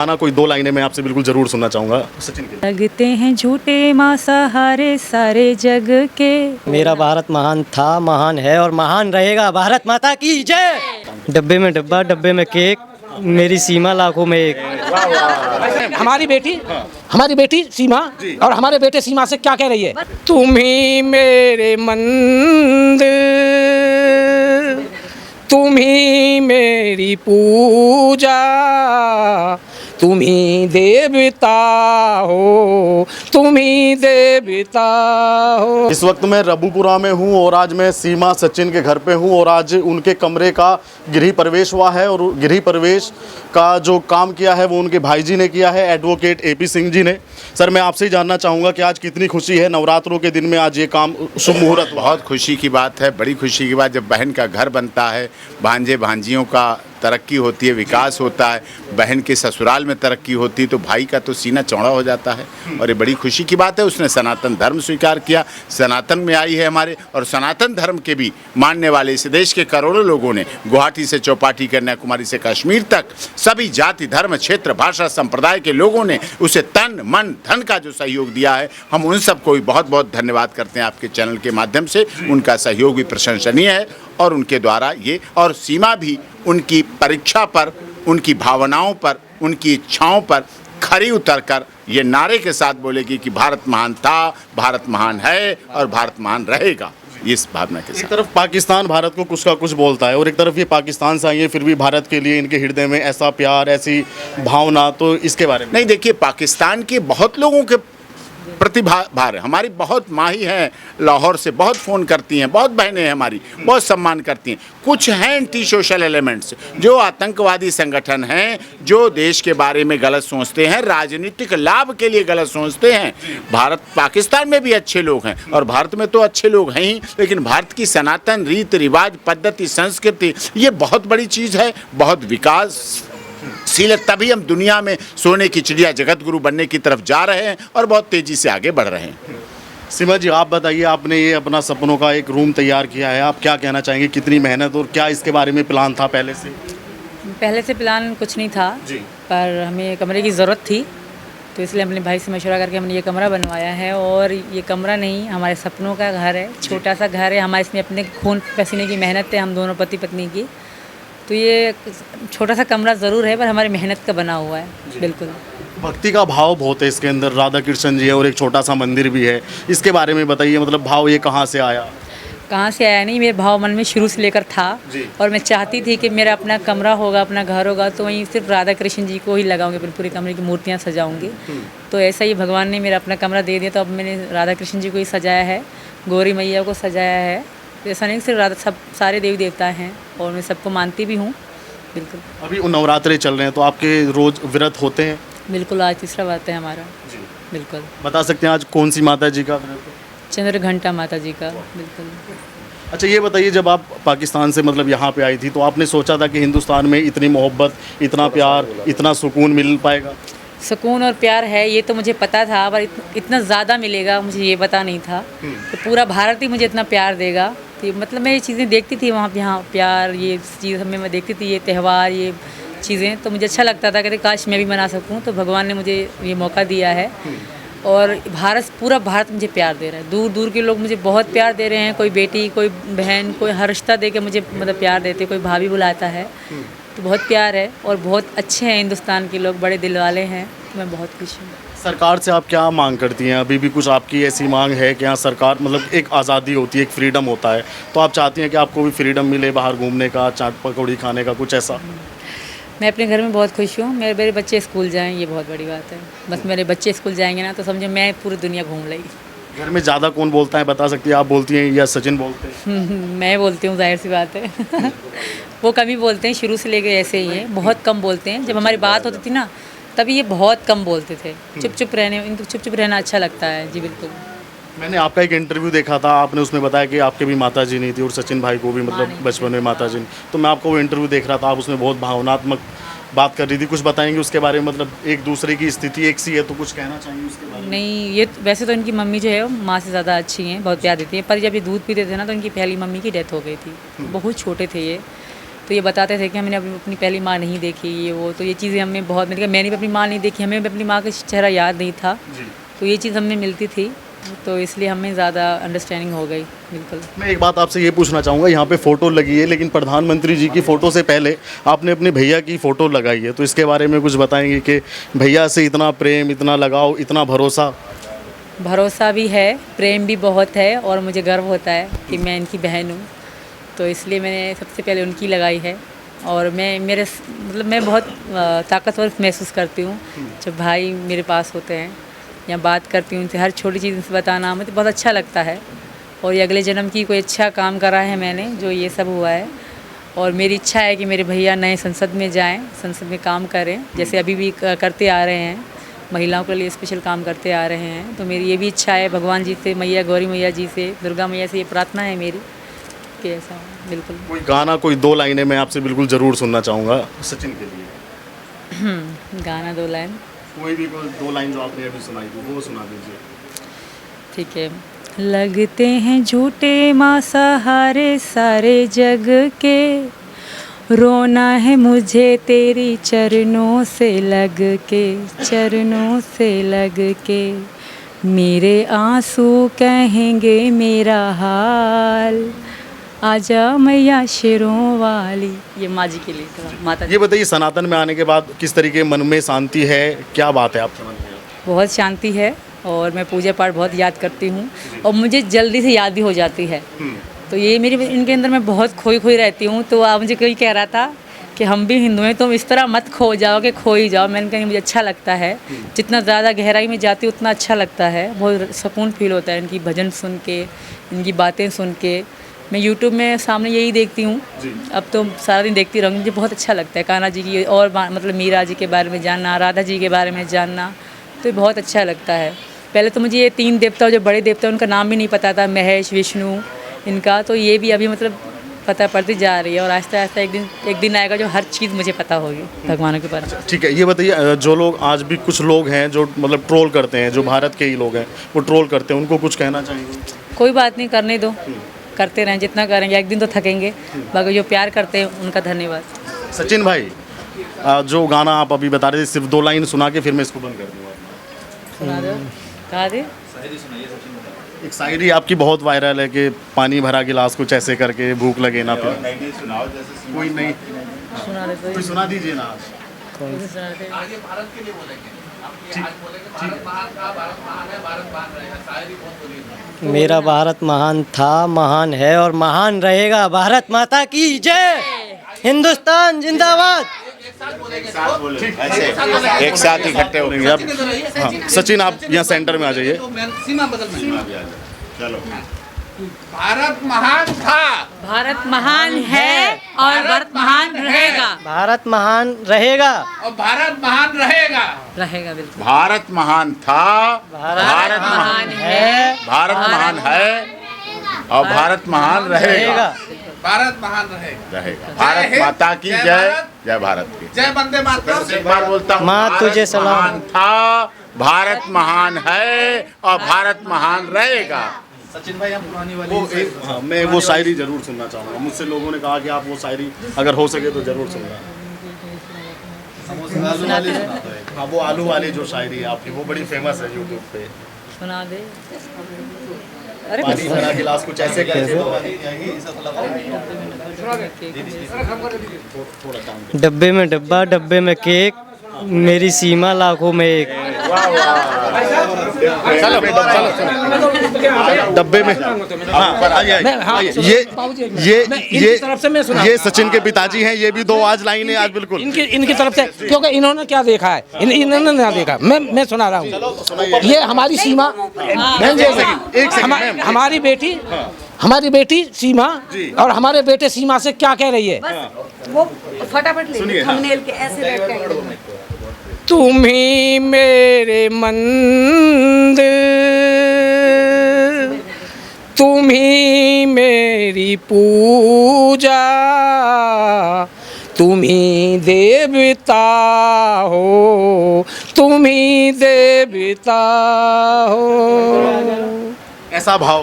गाना कोई 2 लाइनें मैं आपसे बिल्कुल ज़रूर सुनना चाहूँगा सचिन के लिए। लगते हैं झूठे मांसाहारे सारे जग के। मेरा भारत महान था, महान है और महान रहेगा। भारत माता की जय। डब्बे में डब्बा, डब्बे में केक, मेरी सीमा लाखों में एक। हमारी बेटी सीमा और हमारे बेटे सीमा से क्या कह रही है? तुम ही मेरे मंदिर, तुम ही मेरी पूजा, तुम ही देवता हो, तुम ही देवता हो। इस वक्त मैं रबूपुरा में हूँ और आज मैं सीमा सचिन के घर पे हूँ और आज उनके कमरे का गृह प्रवेश हुआ है और गृह प्रवेश का जो काम किया है वो उनके भाई जी ने किया है, एडवोकेट AP सिंह जी ने। सर मैं आपसे ही जानना चाहूँगा कि आज कितनी खुशी है नवरात्रों के दिन में आज ये काम शुभ मुहूर्त हुआ। बहुत खुशी की बात है, बड़ी खुशी की बात। जब बहन का घर बनता है, भांजे भांजियों का तरक्की होती है, विकास होता है, बहन के ससुराल में तरक्की होती है, तो भाई का तो सीना चौड़ा हो जाता है और ये बड़ी खुशी की बात है। उसने सनातन धर्म स्वीकार किया, सनातन में आई है हमारे, और सनातन धर्म के भी मानने वाले इस देश के करोड़ों लोगों ने, गुवाहाटी से चौपाटी, कन्याकुमारी से कश्मीर तक, सभी जाति धर्म क्षेत्र भाषा संप्रदाय के लोगों ने उसे तन मन धन का जो सहयोग दिया है, हम उन सबको भी बहुत बहुत धन्यवाद करते हैं आपके चैनल के माध्यम से। उनका सहयोग भी प्रशंसनीय है और उनके द्वारा ये, और सीमा भी उनकी परीक्षा पर, उनकी भावनाओं पर, उनकी इच्छाओं पर खरी उतरकर ये नारे के साथ बोलेगी कि भारत महान था, भारत महान है और भारत महान रहेगा, इस भावना के साथ। एक तरफ पाकिस्तान भारत को कुछ का कुछ बोलता है और एक तरफ ये पाकिस्तान से आई है, फिर भी भारत के लिए इनके हृदय में ऐसा प्यार, ऐसी भावना, तो इसके बारे में नहीं, देखिए पाकिस्तान के बहुत लोगों के प्रतिभार है। हमारी बहुत माही हैं लाहौर से, बहुत फ़ोन करती हैं, बहुत बहनें हैं हमारी, बहुत सम्मान करती हैं। कुछ हैं एंटी सोशल एलिमेंट्स जो आतंकवादी संगठन हैं, जो देश के बारे में गलत सोचते हैं, राजनीतिक लाभ के लिए गलत सोचते हैं। भारत पाकिस्तान में भी अच्छे लोग हैं और भारत में तो अच्छे लोग हैं ही, लेकिन भारत की सनातन रीति रिवाज, पद्धति, संस्कृति ये बहुत बड़ी चीज़ है, बहुत विकास शील, तभी हम दुनिया में सोने की चिड़िया जगत गुरु बनने की तरफ जा रहे हैं और बहुत तेजी से आगे बढ़ रहे हैं। सीमा जी आप बताइए, आपने ये अपना सपनों का एक रूम तैयार किया है, आप क्या कहना चाहेंगे, कितनी मेहनत और क्या इसके बारे में प्लान था पहले से? पहले से प्लान कुछ नहीं था जी। पर हमें कमरे की ज़रूरत थी, तो इसलिए अपने भाई से मशवरा करके हमने ये कमरा बनवाया है। और ये कमरा नहीं, हमारे सपनों का घर है, छोटा सा घर है हमारे, इसमें अपने खून पसीने की मेहनत है हम दोनों पति पत्नी की। तो ये छोटा सा कमरा ज़रूर है पर हमारी मेहनत का बना हुआ है। बिल्कुल भक्ति का भाव बहुत है इसके अंदर, राधा कृष्ण जी है और एक छोटा सा मंदिर भी है, इसके बारे में बताइए, मतलब भाव ये कहाँ से आया? कहाँ से आया नहीं, मेरे भाव मन में शुरू से लेकर था और मैं चाहती थी कि मेरा अपना कमरा होगा, अपना घर होगा, तो वहीं सिर्फ राधा कृष्ण जी को ही लगाऊंगी, अपने पूरे कमरे की मूर्तियाँ सजाऊंगी। तो ऐसा ही भगवान ने मेरा अपना कमरा दे दिया, तो अब मैंने राधा कृष्ण जी को ही सजाया है, गौरी मैया को सजाया है। तो ऐसा नहीं सिर्फ राधा, सब सारे देवी देवता हैं और मैं सबको मानती भी हूँ। बिल्कुल। अभी नवरात्रे चल रहे हैं तो आपके रोज़ व्रत होते हैं? बिल्कुल, आज तीसरा व्रत है हमारा। बिल्कुल। बता सकते हैं आज कौन सी माता जी का व्रत है? चंद्रघंटा माता जी का। बिल्कुल। अच्छा ये बताइए, जब आप पाकिस्तान से मतलब यहाँ पे आई थी तो आपने सोचा था कि हिंदुस्तान में इतनी मोहब्बत, इतना प्यार, इतना सुकून मिल पाएगा? सुकून और प्यार है ये तो मुझे पता था, पर इतना ज़्यादा मिलेगा मुझे ये पता नहीं था। तो पूरा भारत ही मुझे इतना प्यार देगा, तो मतलब मैं ये चीज़ें देखती थी वहाँ यहाँ प्यार, ये चीज़ हमें मैं देखती थी, ये त्यौहार, ये चीज़ें, तो मुझे अच्छा लगता था कि काश मैं भी मना सकूँ। तो भगवान ने मुझे ये मौका दिया है और पूरा भारत मुझे प्यार दे रहा है। दूर दूर के लोग मुझे बहुत प्यार दे रहे हैं, कोई बेटी, कोई बहन, कोई हर रिश्ता दे के मुझे मतलब प्यार देते, कोई भाभी बुलाता है, तो बहुत प्यार है और बहुत अच्छे हैं हिंदुस्तान के लोग, बड़े दिल वाले हैं, तो मैं बहुत खुश हूँ। सरकार से आप क्या मांग करती हैं? अभी भी कुछ आपकी ऐसी मांग है कि यहाँ सरकार, मतलब एक आज़ादी होती है, एक फ्रीडम होता है, तो आप चाहती हैं कि आपको भी फ्रीडम मिले बाहर घूमने का, चाट पकौड़ी खाने का, कुछ ऐसा? मैं अपने घर में बहुत खुश हूँ, मेरे बच्चे स्कूल जाएँ, ये बहुत बड़ी बात है। बस मेरे बच्चे स्कूल जाएंगे ना तो समझो मैं पूरी दुनिया घूम ली। घर में ज़्यादा कौन बोलता है, बता सकती है? आप बोलती हैं या सचिन बोलते हैं? मैं बोलती हूँ, जाहिर सी बात है। वो कम ही बोलते हैं, शुरू से लेके ऐसे ही हैं, बहुत कम बोलते हैं। जब हमारी बात होती थी ना तभी ये बहुत कम बोलते थे, चुप चुप रहना अच्छा लगता है। जी बिल्कुल। मैंने आपका एक इंटरव्यू देखा था, आपने उसमें बताया कि आपके भी माता जी नहीं थी और सचिन भाई को भी मतलब बचपन में माता जी नहीं, तो मैं आपको वो इंटरव्यू देख रहा था, आप उसमें बहुत भावनात्मक बात कर रही थी, कुछ बताएंगे उसके बारे में? मतलब एक दूसरे की स्थिति एक सी है, तो कुछ कहना चाहेंगे उसके बारे में? नहीं, ये वैसे तो इनकी मम्मी जो है वो माँ से ज़्यादा अच्छी हैं, बहुत प्यार देती हैं, पर जब ये दूध पीते थे ना तो इनकी पहली मम्मी की डेथ हो गई थी, बहुत छोटे थे ये। तो ये बताते थे कि हमने अपनी पहली माँ नहीं देखी, ये वो, तो ये चीज़ें हमें बहुत, मैंने भी अपनी माँ नहीं देखी, हमें भी अपनी माँ का चेहरा याद नहीं था, तो ये चीज़ हमें मिलती थी, तो इसलिए हमें ज़्यादा अंडरस्टैंडिंग हो गई। बिल्कुल। मैं एक बात आपसे ये पूछना चाहूँगा, यहाँ पे फ़ोटो लगी है लेकिन प्रधानमंत्री जी की फ़ोटो से पहले आपने अपने भैया की फ़ोटो लगाई है, तो इसके बारे में कुछ बताएंगे कि भैया से इतना प्रेम, इतना लगाव, इतना भरोसा? भरोसा भी है, प्रेम भी बहुत है, और मुझे गर्व होता है कि मैं इनकी बहन हूँ, तो इसलिए मैंने सबसे पहले उनकी लगाई है। और मैं बहुत ताकतवर महसूस करती हूँ जब भाई मेरे पास होते हैं, या बात करती हूँ उनसे, हर छोटी चीज़ उनसे बताना मुझे बहुत अच्छा लगता है। और ये अगले जन्म की कोई अच्छा काम करा है मैंने, जो ये सब हुआ है, और मेरी इच्छा है कि मेरे भैया नए संसद में जाएं, संसद में काम करें, जैसे अभी भी करते आ रहे हैं, महिलाओं के लिए स्पेशल काम करते आ रहे हैं। तो मेरी ये भी इच्छा है, भगवान जी से, मैया गौरी मैया जी से, दुर्गा मैया से ये प्रार्थना है मेरी कि ऐसा हो। बिल्कुल। कोई गाना, कोई 2 लाइनें मैं आपसे बिल्कुल ज़रूर सुनना चाहूँगा सचिन के लिए। गाना 2 लाइन, कोई भी 2 लाइन जो आपने अभी सुनाई थी वो सुना दीजिए। ठीक है। लगते हैं झूठे माँ सहारे सारे जग के, रोना है मुझे तेरी चरणों से लग के, चरणों से लग के, मेरे आंसू कहेंगे मेरा हाल, आजा मैया शेरों वाली। ये माँ जी के लिए था, माता जी। ये बताइए, सनातन में आने के बाद किस तरीके मन में शांति है, क्या बात है आपके मन में? बहुत शांति है, और मैं पूजा पाठ बहुत याद करती हूँ, और मुझे जल्दी से याद भी हो जाती है। तो ये इनके अंदर मैं बहुत खोई रहती हूँ। तो आप मुझे कोई कह रहा था कि हम भी हिंदू हैं, तुम इस तरह मत खो जाओ कि खो ही जाओ। मैंने कहा मुझे अच्छा लगता है, जितना ज़्यादा गहराई में जाती हूँ उतना अच्छा लगता है, बहुत सुकून फील होता है इनकी भजन सुन के, इनकी बातें सुन के। मैं यूट्यूब में सामने यही देखती हूँ, अब तो सारा दिन देखती रहूँगी, मुझे बहुत अच्छा लगता है कान्हा जी की, और मतलब मीरा जी के बारे में जानना, राधा जी के बारे में जानना, तो ये बहुत अच्छा लगता है। पहले तो मुझे ये 3 देवता, जो बड़े देवता, उनका नाम भी नहीं पता था, महेश, विष्णु, इनका, तो ये भी अभी मतलब पता पड़ती जा रही है, और आहिस्ता आहिस्ता एक दिन आएगा जो हर चीज़ मुझे पता होगी भगवानों के बारे में। ठीक है, ये बताइए, जो लोग आज भी, कुछ लोग हैं जो मतलब ट्रोल करते हैं, जो भारत के ही लोग हैं वो ट्रोल करते हैं, उनको कुछ कहना चाहेंगे? कोई बात नहीं, करने दो, करते रहें, जितना करेंगे एक दिन तो थकेंगे, बाकी जो प्यार करते हैं उनका धन्यवाद। सचिन भाई, जो गाना आप अभी बता रहे थे, सिर्फ 2 लाइन सुना के फिर मैं इसको बंद कर दूँगा। सुना दो, कहा दे। एक शायरी आपकी बहुत वायरल है कि पानी भरा गिलास कुछ ऐसे करके, भूख लगे ना फिर। कोई नहीं सुना दे, कोई सुना दीजिए ना। सुना दे। मेरा भारत महान था, महान है और महान रहेगा। भारत माता की जय। हिंदुस्तान जिंदाबाद। एक साथ इकट्ठे हो गए। अब हाँ, सचिन आप यहाँ सेंटर में आ जाइए। सीमा बदल में चलो। भारत महान था, भारत महान है और भारत महान रहेगा। भारत महान रहेगा और भारत महान रहेगा। रहेगा बिल्कुल। भारत महान था, भारत महान है, भारत महान है और भारत महान रहेगा। भारत महान रहेगा। रहेगा। भारत माता की जय। जय भारत की जय वंदे मातरम। एक बार बोलता हूँ, माँ भारत तुझे सलाम। महान था, भारत महान है और भारत महान रहेगा। हाँ, मैं वो शायरी जरूर सुनना चाहूँगा। मुझसे लोगों ने कहा कि आप वो शायरी अगर हो सके तो जरूर सुनना। हाँ, वो आलू वाली जो शायरी है आपकी, वो बड़ी फेमस है यूट्यूब पे। सुना दे। अरे पानी भरा गिलास कुछ ऐसे करके। डब्बे में डब्बा, डब्बे में केक, मेरी सीमा लाखों में एक। चलो डब्बे में। हाँ, आइए। ये सचिन के पिताजी हैं। ये भी 2 आज लाइनें आज बिल्कुल इनकी तरफ से, क्योंकि इन्होंने क्या देखा है, इन्होंने ना देखा। मैं सुना रहा हूँ। ये हमारी सीमा, एक सेकंड, हमारी बेटी सीमा और हमारे बेटे सीमा से क्या कह रही है। वो फटाफट ले सुनिए, हाँ। थंबनेल के ऐसे रेड कर। तुम ही मेरे मंदिर, तुम ही मेरी पूजा, तुम ही देवता हो, तुम ही देवता हो। ऐसा भाव